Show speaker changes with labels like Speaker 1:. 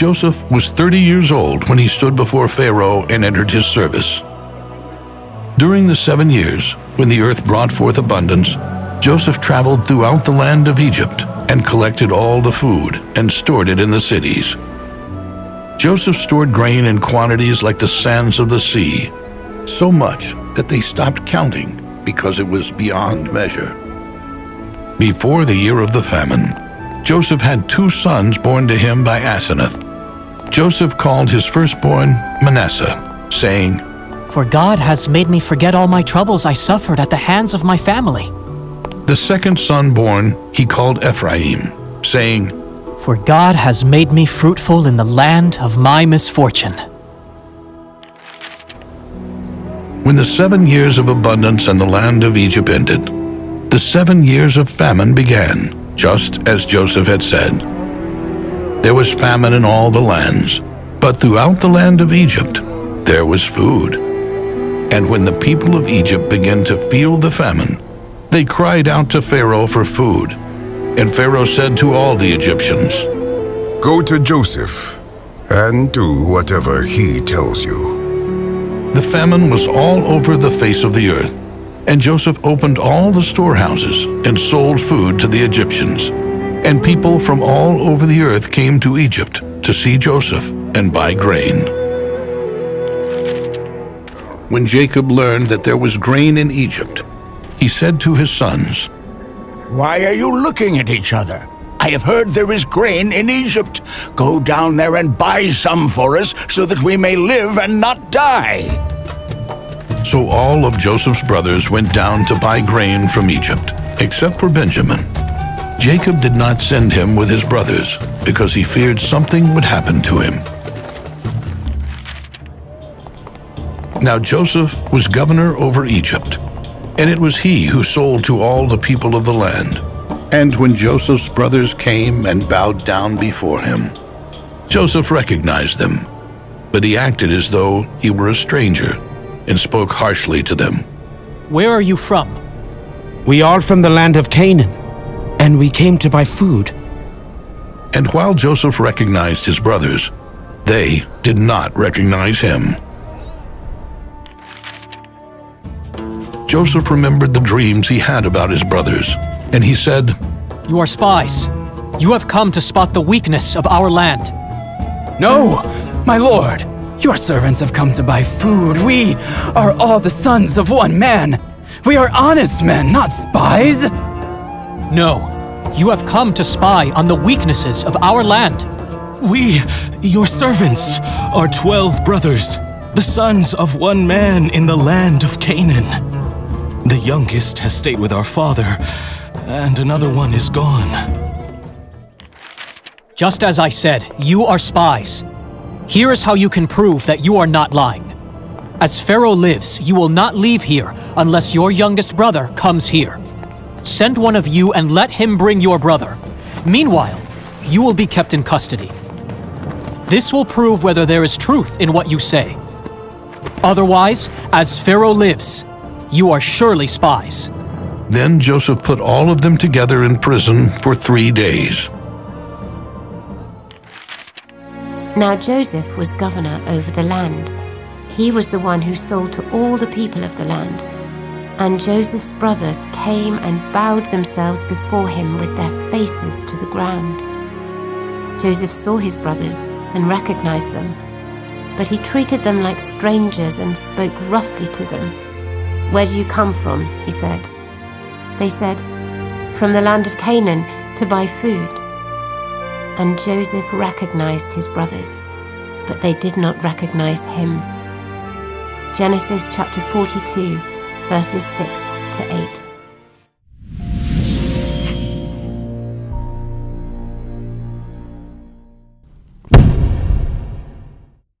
Speaker 1: Joseph was 30 years old when he stood before Pharaoh and entered his service. During the 7 years, when the earth brought forth abundance, Joseph traveled throughout the land of Egypt and collected all the food and stored it in the cities. Joseph stored grain in quantities like the sands of the sea, so much that they stopped counting because it was beyond measure. Before the year of the famine, Joseph had 2 sons born to him by Asenath. Joseph called his firstborn Manasseh, saying,
Speaker 2: "For God has made me forget all my troubles I suffered at the hands of my family."
Speaker 1: The second son born he called Ephraim, saying,
Speaker 2: "For God has made me fruitful in the land of my misfortune."
Speaker 1: When the 7 years of abundance in the land of Egypt ended, the 7 years of famine began, just as Joseph had said. There was famine in all the lands, but throughout the land of Egypt there was food. And when the people of Egypt began to feel the famine, they cried out to Pharaoh for food. And Pharaoh said to all the Egyptians,
Speaker 3: "Go to Joseph and do whatever he tells you."
Speaker 1: The famine was all over the face of the earth, and Joseph opened all the storehouses and sold food to the Egyptians. And people from all over the earth came to Egypt to see Joseph and buy grain. When Jacob learned that there was grain in Egypt, he said to his sons,
Speaker 4: "Why are you looking at each other? I have heard there is grain in Egypt. Go down there and buy some for us so that we may live and not die."
Speaker 1: So all of Joseph's brothers went down to buy grain from Egypt, except for Benjamin. Jacob did not send him with his brothers because he feared something would happen to him. Now Joseph was governor over Egypt, and it was he who sold to all the people of the land. And when Joseph's brothers came and bowed down before him, Joseph recognized them, but he acted as though he were a stranger and spoke harshly to them.
Speaker 2: "Where are you from?"
Speaker 5: "We are from the land of Canaan, and we came to buy food."
Speaker 1: And while Joseph recognized his brothers, they did not recognize him. Joseph remembered the dreams he had about his brothers, and he said,
Speaker 2: "You are spies. You have come to spot the weakness of our land."
Speaker 6: "No, my lord. Your servants have come to buy food. We are all the sons of one man. We are honest men, not spies."
Speaker 2: "No, you have come to spy on the weaknesses of our land."
Speaker 7: "We, your servants, are 12 brothers, the sons of one man in the land of Canaan. The youngest has stayed with our father, and another one is gone."
Speaker 2: Just as I said, you are spies. Here is how you can prove that you are not lying. As Pharaoh lives, you will not leave here unless your youngest brother comes here. Send one of you and let him bring your brother. Meanwhile, you will be kept in custody. This will prove whether there is truth in what you say. Otherwise, as Pharaoh lives, you are surely spies."
Speaker 1: Then Joseph put all of them together in prison for 3 days.
Speaker 8: Now Joseph was governor over the land. He was the one who sold to all the people of the land. And Joseph's brothers came and bowed themselves before him with their faces to the ground. Joseph saw his brothers and recognized them, but he treated them like strangers and spoke roughly to them. "Where do you come from?" he said. They said, "From the land of Canaan to buy food." And Joseph recognized his brothers, but they did not recognize him. Genesis chapter 42, verses 6 to 8.